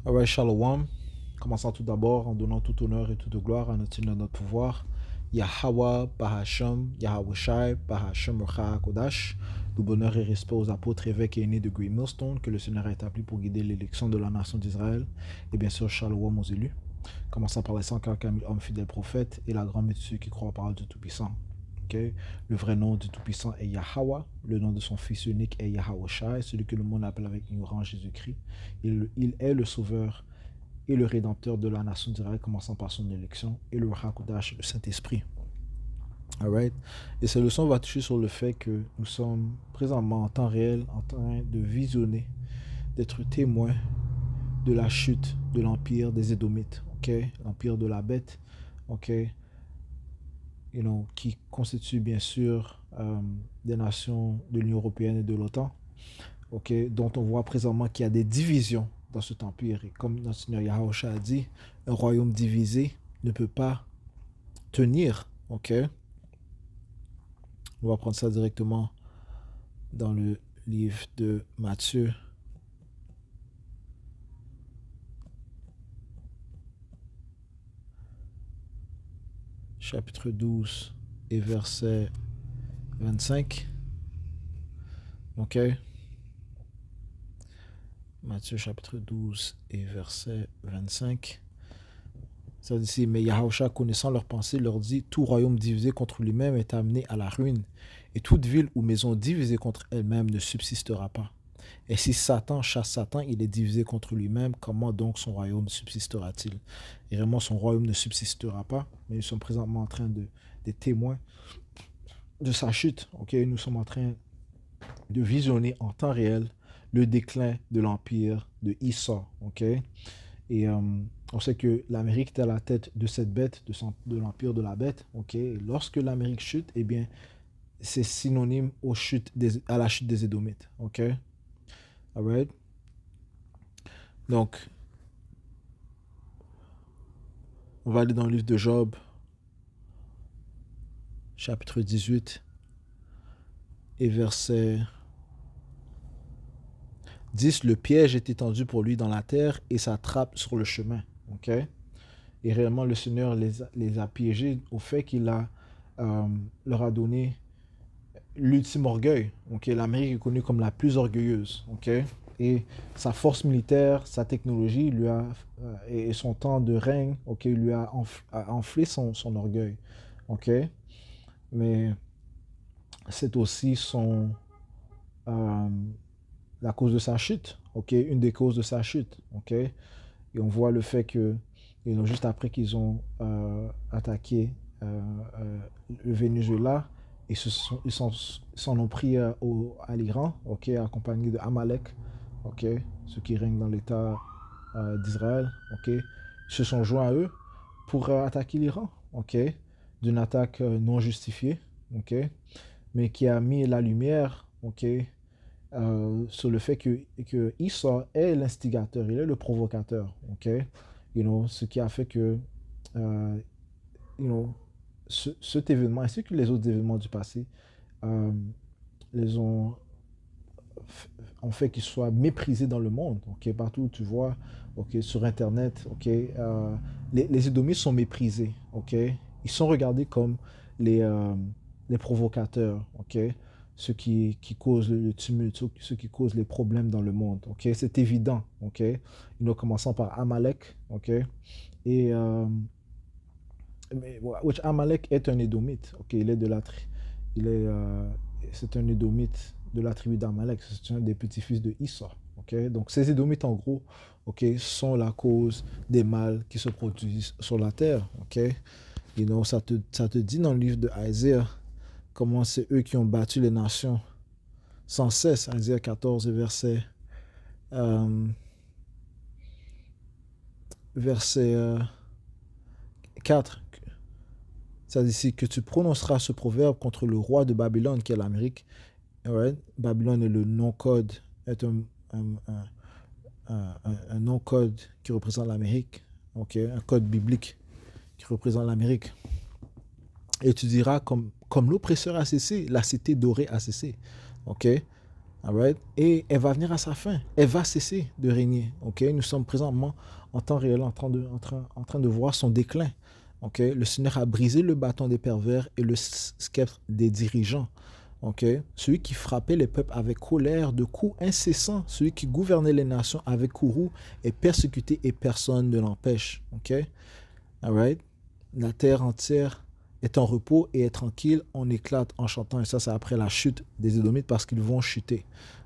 Alright, Shalom. Commençons tout d'abord en donnant tout honneur et toute gloire à notre Seigneur, notre pouvoir. Yahweh, Bahasham, Yahweh Shai, Bahasham, Recha Kodash. Tout bonheur et respect aux apôtres, évêques et aînés de Grey Millstone que le Seigneur a établi pour guider l'élection de la nation d'Israël. Et bien sûr, Shalom aux élus. Commençant par les 144 000 hommes fidèles prophètes et la grande multitude qui croit aux paroles du Tout-Puissant. Okay. Le vrai nom du Tout-Puissant est Yahweh. Le nom de son Fils unique est Yahweh Shai, celui que le monde appelle avec ignorance Jésus-Christ. Il est le Sauveur et le Rédempteur de la nation d'Israël, commençant par son élection, et le Hakodash, le Saint-Esprit. Alright. Et cette leçon va toucher sur le fait que nous sommes présentement en temps réel en train de visionner, d'être témoins de la chute de l'empire des Édomites, okay? L'empire de la bête, okay? Qui constitue bien sûr des nations de l'Union européenne et de l'OTAN, okay? Dont on voit présentement qu'il y a des divisions dans cet empire. Et comme notre Seigneur Yahushua a dit, un royaume divisé ne peut pas tenir. Okay? On va prendre ça directement dans le livre de Matthieu. Chapitre 12 et verset 25. OK? Matthieu chapitre 12 et verset 25. Ça dit ici, mais Yahushua, connaissant leurs pensées, leur dit, tout royaume divisé contre lui-même est amené à la ruine, et toute ville ou maison divisée contre elle-même ne subsistera pas. Et si Satan chasse Satan, il est divisé contre lui-même, comment donc son royaume subsistera-t-il? Et vraiment, son royaume ne subsistera pas, mais nous sommes présentement en train de témoins de sa chute. Okay? Nous sommes en train de visionner en temps réel le déclin de l'empire de Esau. Okay? Et on sait que l'Amérique est à la tête de cette bête, de l'empire de la bête. Okay? Et lorsque l'Amérique chute, eh bien, c'est synonyme à la chute des Édomites. Okay? Alright? Donc, on va aller dans le livre de Job, chapitre 18, et verset 10. Le piège est étendu pour lui dans la terre et sa trappe sur le chemin. Okay? Et réellement, le Seigneur les a piégés au fait qu'il leur a donné l'ultime orgueil. Okay? L'Amérique est connue comme la plus orgueilleuse. Okay? Et sa force militaire, sa technologie et son temps de règne, okay, lui a enflé son orgueil. Okay? Mais c'est aussi la cause de sa chute. Okay? Une des causes de sa chute. Okay? Et on voit le fait que juste après qu'ils ont attaqué le Venezuela, ils s'en ont pris à l'Iran, okay, accompagné de Amalek, okay, ceux qui règnent dans l'État d'Israël. Okay. Ils se sont joints à eux pour attaquer l'Iran, okay, d'une attaque non justifiée, okay, mais qui a mis la lumière, okay, sur le fait que Esau est l'instigateur, il est le provocateur, okay? Ce qui a fait que cet événement ainsi que les autres événements du passé les ont fait qu'ils soient méprisés dans le monde, okay? Partout où tu vois, okay, sur Internet, okay, les Édomites sont méprisés, okay? Ils sont regardés comme les provocateurs, okay? Ceux qui causent le tumulte, ceux qui causent les problèmes dans le monde. Okay? C'est évident. Okay? Nous commençons par Amalek. Okay? Et which Amalek est un Édomite. Okay? C'est un Édomite de la tribu d'Amalek. C'est un des petits-fils de Issa. Okay? Donc ces Édomites, en gros, okay, sont la cause des mâles qui se produisent sur la terre. Okay? Ça te dit dans le livre de Isaiah comment c'est eux qui ont battu les nations sans cesse. Isaiah 14, verset 4. Ça dit ici que tu prononceras ce proverbe contre le roi de Babylone, qui est l'Amérique. Right? Babylone est le nom-code, est un nom-code qui représente l'Amérique. Okay? Un code biblique qui représente l'Amérique. Et tu diras, comme l'oppresseur a cessé, la cité dorée a cessé. Okay? Alright? Et elle va venir à sa fin. Elle va cesser de régner. Ok? Nous sommes présentement en temps réel en train de voir son déclin. Ok? Le Seigneur a brisé le bâton des pervers et le sceptre des dirigeants. Ok? Celui qui frappait les peuples avec colère, de coups incessants, celui qui gouvernait les nations avec courroux, est persécuté et personne ne l'empêche. Ok? Alright? La terre entière est en repos et est tranquille, on éclate en chantant. Et ça, c'est après la chute des Édomites parce qu'ils vont chuter.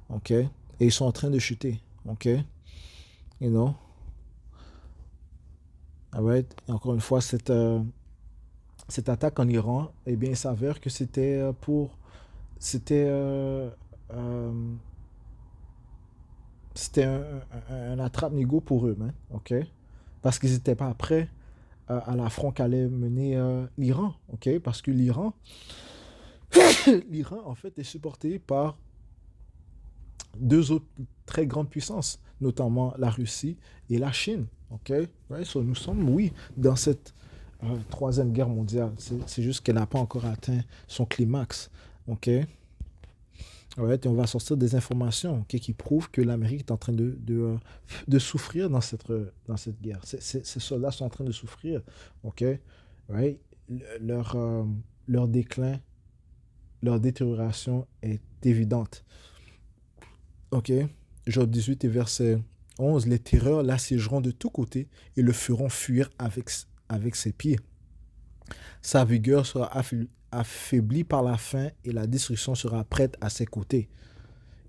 OK? Et ils sont en train de chuter. OK? You know? Alright? Et encore une fois, cette attaque en Iran, eh bien, il s'avère que C'était. Euh, c'était un attrape-nigo pour eux, man. OK? Parce qu'ils n'étaient pas prêts à l'affront qu'allait mener l'Iran. OK? Parce que l'Iran, en fait, est supporté par deux autres très grandes puissances, notamment la Russie et la Chine. OK? Right? So, nous sommes, oui, dans cette troisième guerre mondiale. C'est juste qu'elle n'a pas encore atteint son climax. OK? Right? Et on va sortir des informations, okay, qui prouvent que l'Amérique est en train de souffrir dans cette guerre. Ces soldats sont en train de souffrir. OK? Right? Leur, euh, leur déclin, leur détérioration est évidente. OK? Job 18 et verset 11. Les terreurs l'assiégeront de tous côtés et le feront fuir avec ses pieds. Sa vigueur sera affaiblie par la faim et la destruction sera prête à ses côtés.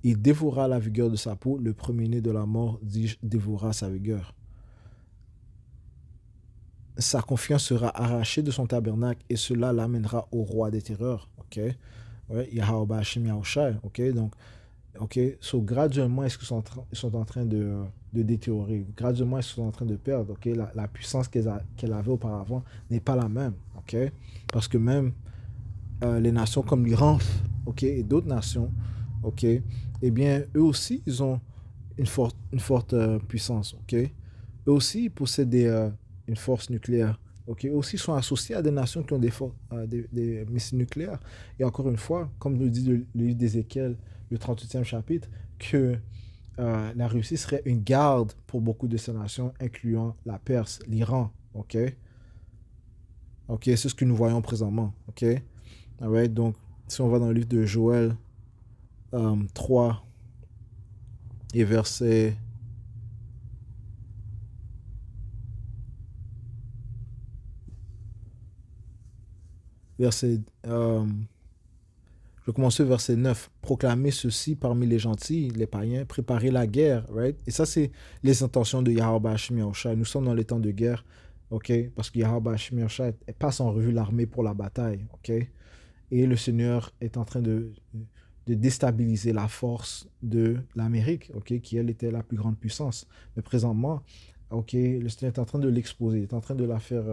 Il dévorera la vigueur de sa peau, le premier-né de la mort, dis-je, dévorera sa vigueur. Sa confiance sera arrachée de son tabernacle et cela l'amènera au roi des terreurs. OK? Ouais, Yahweh Hashem Yahushai. OK? Donc, OK? So, graduellement, est-ce qu'ils sont en train de détériorer? Graduellement, ils sont en train de perdre. OK? La puissance qu'elle avait auparavant n'est pas la même. OK? Parce que même les nations comme l'Iran, OK? Et d'autres nations, OK? Eh bien, eux aussi, ils ont une forte puissance. OK? Eux aussi, ils possèdent une force nucléaire. OK? Eux aussi sont associés à des nations qui ont des missiles nucléaires. Et encore une fois, comme nous dit le livre d'Ézéchiel, le 38e chapitre, que la Russie serait une garde pour beaucoup de ces nations, incluant la Perse, l'Iran. OK? OK, c'est ce que nous voyons présentement. OK? Alright, donc, si on va dans le livre de Joël 3 et je vais commencer au verset 9. Proclamez ceci parmi les gentils, les païens, préparez la guerre, right? Et ça, c'est les intentions de Yahweh Hashem Yahushua. Nous sommes dans les temps de guerre, ok? Parce que Yahweh Hashem Yahushua passe en revue l'armée pour la bataille, ok? Et le Seigneur est en train de déstabiliser la force de l'Amérique, ok? Qui, elle, était la plus grande puissance. Mais présentement, ok, le Seigneur est en train de l'exposer, il est en train de la faire...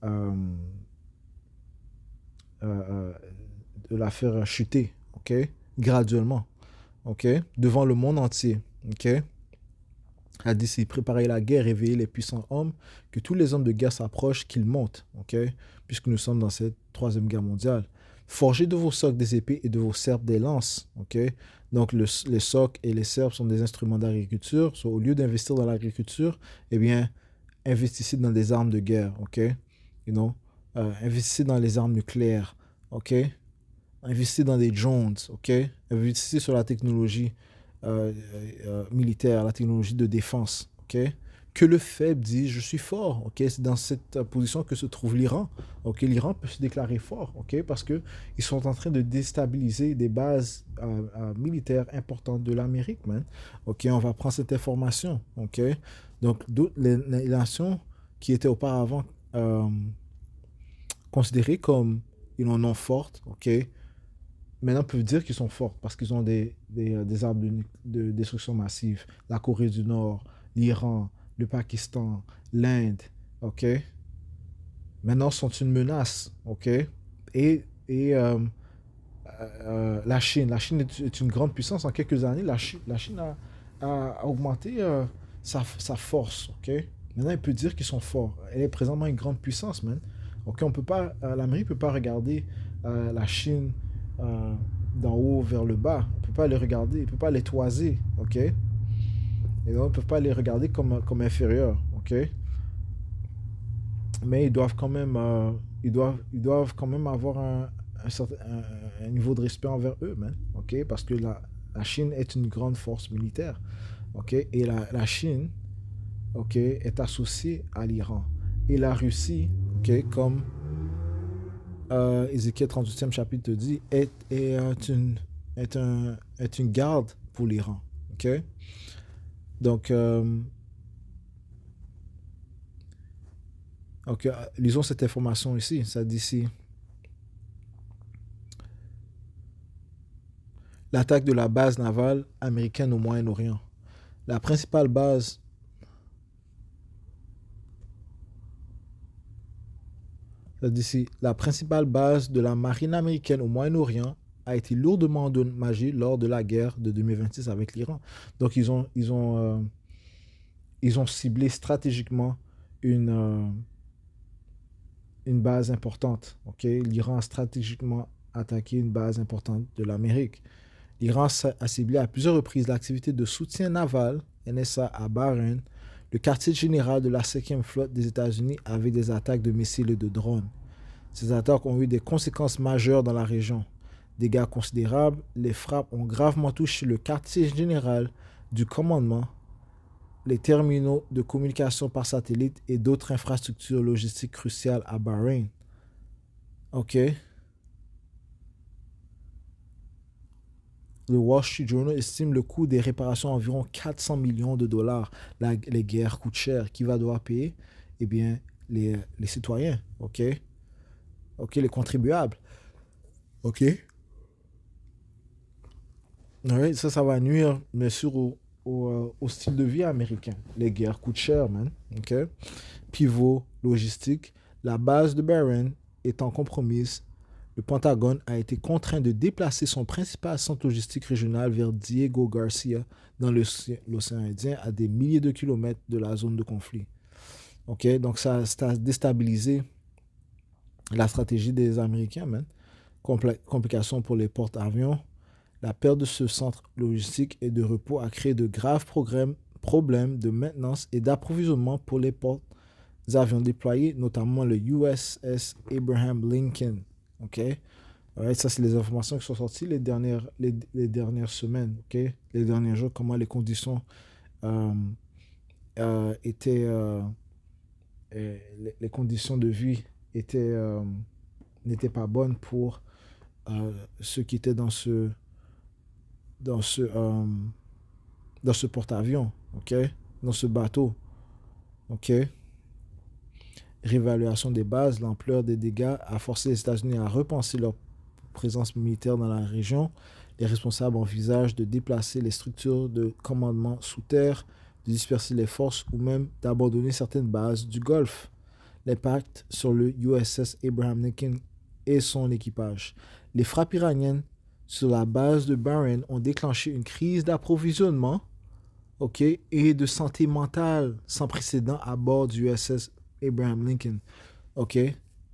euh, euh, de la faire chuter, ok, graduellement, ok, devant le monde entier, ok. A dit, préparer la guerre, réveiller les puissants hommes, que tous les hommes de guerre s'approchent, qu'ils montent, ok, puisque nous sommes dans cette troisième guerre mondiale. Forgez de vos socs des épées et de vos serpes des lances, ok. Donc les socs et les serpes sont des instruments d'agriculture. So, au lieu d'investir dans l'agriculture, eh bien, investissez dans des armes de guerre, ok, you know, investissez dans les armes nucléaires, ok. Investissez dans des drones, ok? Investissez sur la technologie militaire, la technologie de défense, ok? Que le faible dise je suis fort, ok? C'est dans cette position que se trouve l'Iran, ok? L'Iran peut se déclarer fort, ok? Parce que ils sont en train de déstabiliser des bases militaires importantes de l'Amérique, man. Ok? On va prendre cette information, ok? Donc les nations qui étaient auparavant considérées comme ils en ont fortes, ok? Maintenant, on peut dire qu'ils sont forts parce qu'ils ont des armes de destruction massive. La Corée du Nord, l'Iran, le Pakistan, l'Inde, ok? Maintenant, sont une menace, ok? Et la Chine. La Chine est une grande puissance. En quelques années, la Chine a augmenté sa force, ok? Maintenant, il peut dire qu'ils sont forts. Elle est présentement une grande puissance, man. Ok, on peut pas, l'Amérique ne peut pas regarder la Chine d'en haut vers le bas. On peut pas les regarder, il peut pas les toiser, ok? Et donc, ils peuvent pas les regarder comme inférieurs, ok? Mais ils doivent quand même, ils doivent quand même avoir un niveau de respect envers eux, man, ok? Parce que la Chine est une grande force militaire, ok? Et la Chine, ok, est associée à l'Iran. Et la Russie, ok, comme Ézéchiel 38e chapitre te dit, est une garde pour l'Iran, ok? Donc, ok, lisons cette information ici. Ça dit ici, l'attaque de la base navale américaine au Moyen-Orient. La principale base Ça dit ici, la principale base de la marine américaine au Moyen-Orient a été lourdement endommagée lors de la guerre de 2026 avec l'Iran. Donc, ils ont ciblé stratégiquement une, euh, une base importante. Okay? L'Iran a stratégiquement attaqué une base importante de l'Amérique. L'Iran a ciblé à plusieurs reprises l'activité de soutien naval NSA à Bahreïn. Le quartier général de la 5e flotte des États-Unis avait des attaques de missiles et de drones. Ces attaques ont eu des conséquences majeures dans la région. Dégâts considérables, les frappes ont gravement touché le quartier général du commandement, les terminaux de communication par satellite et d'autres infrastructures logistiques cruciales à Bahreïn. Ok. Le Wall Street Journal estime le coût des réparations à environ 400 millions de dollars. Les guerres coûtent cher. Qui va devoir payer? Eh bien, les citoyens. Ok. Ok, les contribuables. Ok. Ouais, ça va nuire, bien sûr, au style de vie américain. Les guerres coûtent cher, man. Ok. Pivot logistique. La base de Bahreïn étant compromise, le Pentagone a été contraint de déplacer son principal centre logistique régional vers Diego Garcia dans l'océan Indien à des milliers de kilomètres de la zone de conflit. Ok, donc ça a déstabilisé la stratégie des Américains, man. Complications pour les porte-avions. La perte de ce centre logistique et de repos a créé de graves problèmes de maintenance et d'approvisionnement pour les porte-avions déployés, notamment le USS Abraham Lincoln. Ok? Ouais, ça, c'est les informations qui sont sorties les dernières semaines. Ok? Les derniers jours, comment les conditions euh, étaient. Les conditions de vie n'étaient pas bonnes pour ceux qui étaient dans ce, euh, dans ce porte-avions, ok? Dans ce bateau, ok? Réévaluation des bases, l'ampleur des dégâts a forcé les États-Unis à repenser leur présence militaire dans la région. Les responsables envisagent de déplacer les structures de commandement sous terre, de disperser les forces ou même d'abandonner certaines bases du Golfe. L'impact sur le USS Abraham Lincoln et son équipage. Les frappes iraniennes sur la base de Bahreïn ont déclenché une crise d'approvisionnement, ok, et de santé mentale sans précédent à bord du USS Abraham Lincoln. Ok.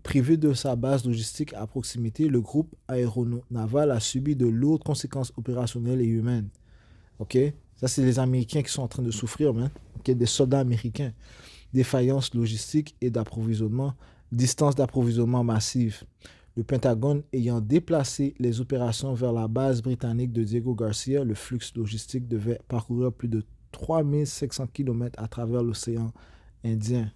Privé de sa base logistique à proximité, le groupe aéronaval a subi de lourdes conséquences opérationnelles et humaines. Ok. Ça, c'est les Américains qui sont en train de souffrir, man. Ok. Des soldats américains. Défaillance logistique et d'approvisionnement. Distance d'approvisionnement massive. Le Pentagone ayant déplacé les opérations vers la base britannique de Diego Garcia, le flux logistique devait parcourir plus de 3500 km à travers l'océan Indien.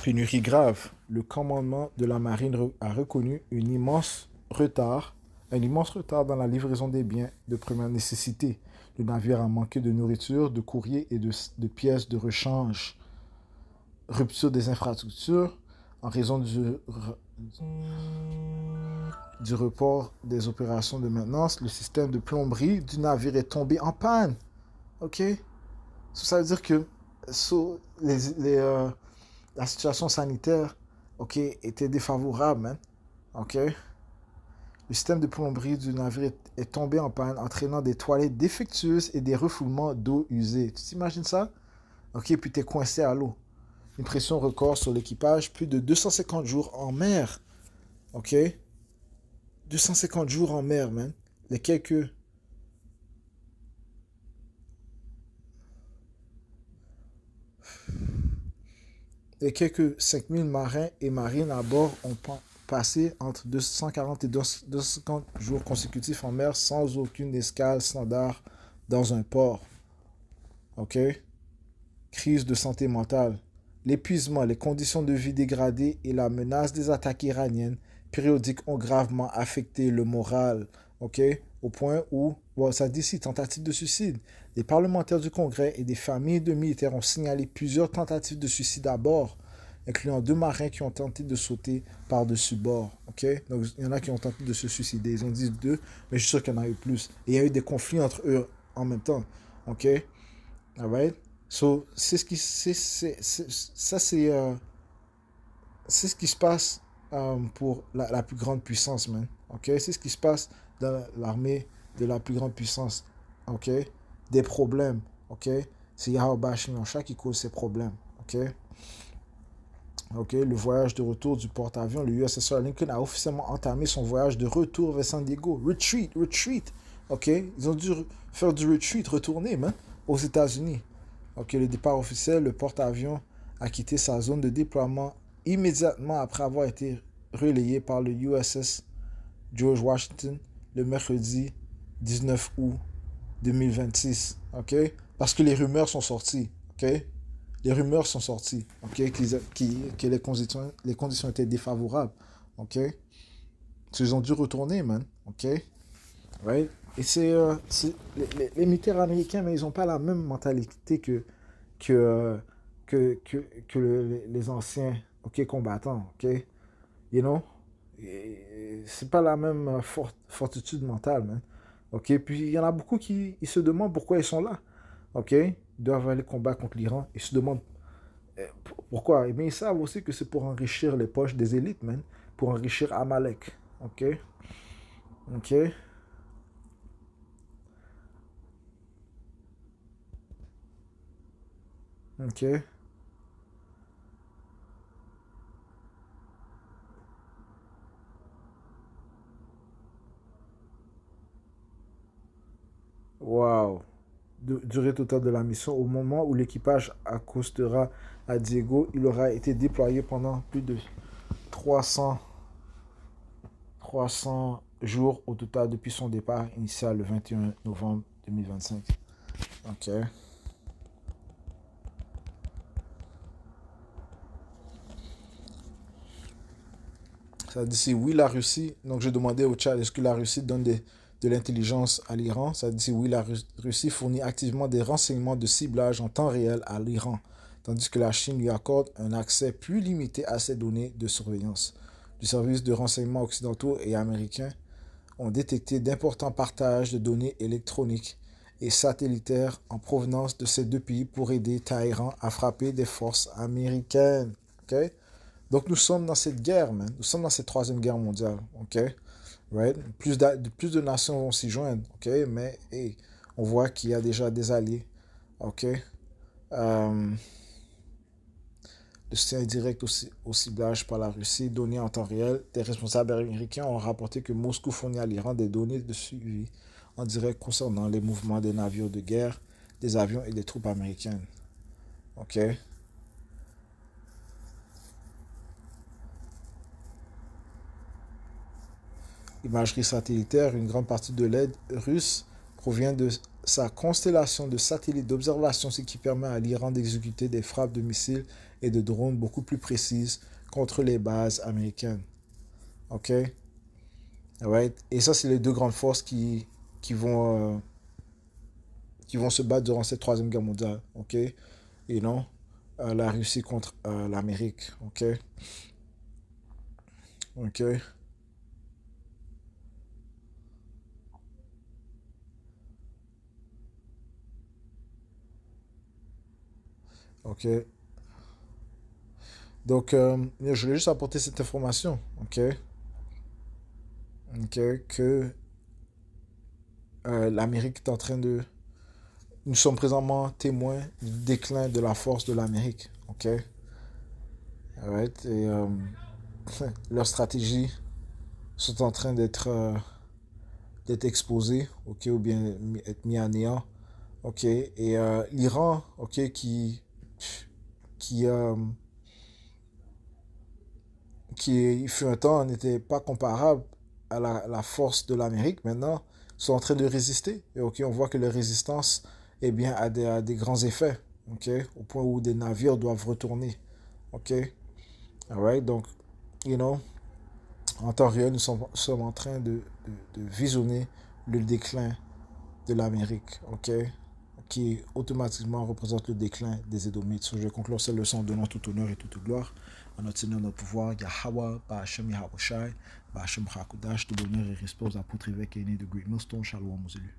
Pénurie grave. Le commandement de la marine a reconnu un immense retard dans la livraison des biens de première nécessité. Le navire a manqué de nourriture, de courrier et de pièces de rechange. Rupture des infrastructures en raison du report des opérations de maintenance. Le système de plomberie du navire est tombé en panne. Ok? Ça veut dire que la situation sanitaire, ok, était défavorable, man. Ok? Le système de plomberie du navire est tombé en panne, entraînant des toilettes défectueuses et des refoulements d'eau usée. Tu t'imagines ça? Ok, puis t'es coincé à l'eau. Une pression record sur l'équipage, plus de 250 jours en mer. Ok? 250 jours en mer, man. Les quelques, les quelques 5000 marins et marines à bord ont passé entre 240 et 250 jours consécutifs en mer sans aucune escale standard dans un port. OK? Crise de santé mentale. L'épuisement, les conditions de vie dégradées et la menace des attaques iraniennes périodiques ont gravement affecté le moral. OK? Au point où, bon, ça dit ici, tentative de suicide. Les parlementaires du Congrès et des familles de militaires ont signalé plusieurs tentatives de suicide à bord, incluant 2 marins qui ont tenté de sauter par-dessus bord. OK? Donc, il y en a qui ont tenté de se suicider. Ils ont dit 2, mais je suis sûr qu'il y en a eu plus. Et il y a eu des conflits entre eux en même temps. OK? Alright? So, c'est ce qui, ça, c'est ce qui se passe pour la plus grande puissance, man. OK? C'est ce qui se passe dans l'armée de la plus grande puissance. OK? Des problèmes. OK? C'est Yahweh Bashim qui cause ces problèmes. OK? OK? Le voyage de retour du porte-avions, le USS Lincoln a officiellement entamé son voyage de retour vers San Diego. Retreat, retreat. OK? Ils ont dû faire du retreat, retourner, man, aux États-Unis. OK, le départ officiel, le porte-avions a quitté sa zone de déploiement immédiatement après avoir été relayé par le USS George Washington le mercredi 19 août 2026. OK? Parce que les rumeurs sont sorties. OK? Les rumeurs sont sorties. OK? Que les conditions étaient défavorables. OK? Ils ont dû retourner, man. OK? Right? Et les militaires américains, mais ils n'ont pas la même mentalité que, euh, les anciens, OK, combattants. OK? You know? C'est pas la même fortitude mentale, man. OK? Puis il y en a beaucoup qui ils se demandent pourquoi ils sont là. OK? Ils doivent aller combattre contre l'Iran. Ils se demandent pourquoi. Mais ils savent aussi que c'est pour enrichir les poches des élites, man. Pour enrichir Amalek. OK? OK? OK? Wow. Durée totale de la mission. Au moment où l'équipage accostera à Diego, il aura été déployé pendant plus de 300, 300 jours au total depuis son départ initial le 21 novembre 2025. OK. Ça dit c'est oui la Russie. Donc je demandais au Tchad, est-ce que la Russie donne de l'intelligence à l'Iran? Ça dit oui, la Russie fournit activement des renseignements de ciblage en temps réel à l'Iran, tandis que la Chine lui accorde un accès plus limité à ses données de surveillance. Les services de renseignement occidentaux et américains ont détecté d'importants partages de données électroniques et satellitaires en provenance de ces 2 pays pour aider Téhéran à frapper des forces américaines. OK? Donc nous sommes dans cette guerre, man. Nous sommes dans cette troisième guerre mondiale. OK? Right? Plus de nations vont s'y joindre. OK? Mais hey, on voit qu'il y a déjà des alliés. OK? Euh, le soutien direct au ciblage par la Russie, donné en temps réel. Des responsables américains ont rapporté que Moscou fournit à l'Iran des données de suivi en direct concernant les mouvements des navires de guerre, des avions et des troupes américaines. OK? Imagerie satellitaire, une grande partie de l'aide russe provient de sa constellation de satellites d'observation, ce qui permet à l'Iran d'exécuter des frappes de missiles et de drones beaucoup plus précises contre les bases américaines. OK? Right? Et ça, c'est les 2 grandes forces qui, qui vont se battre durant cette troisième guerre mondiale. OK? Et non, la Russie contre l'Amérique. OK? OK? OK? Donc, je voulais juste apporter cette information. OK? OK? Que l'Amérique est en train de... Nous sommes présentement témoins du déclin de la force de l'Amérique. OK? Alright? Et leur stratégie sont en train d'être exposés, ok, ou bien être mis à néant, ok, et l'Iran, ok, qui, euh, il fut un temps, n'était pas comparable à la force de l'Amérique, maintenant, sont en train de résister, et ok, on voit que leur résistance, eh bien, a des grands effets, ok, au point où des navires doivent retourner, ok, alright, donc, you know, en temps réel, sommes en train de visionner le déclin de l'Amérique, ok, qui automatiquement représente le déclin des Édomites. So, je conclure cette leçon en donnant tout honneur et toute gloire à notre Seigneur, notre pouvoir, Yahweh, Bahashem Yahweh Shai, Bahashem Hakodash, tout bonheur et respect aux apôtres évêques et aînés de Great Millstone, Shalom aux élus.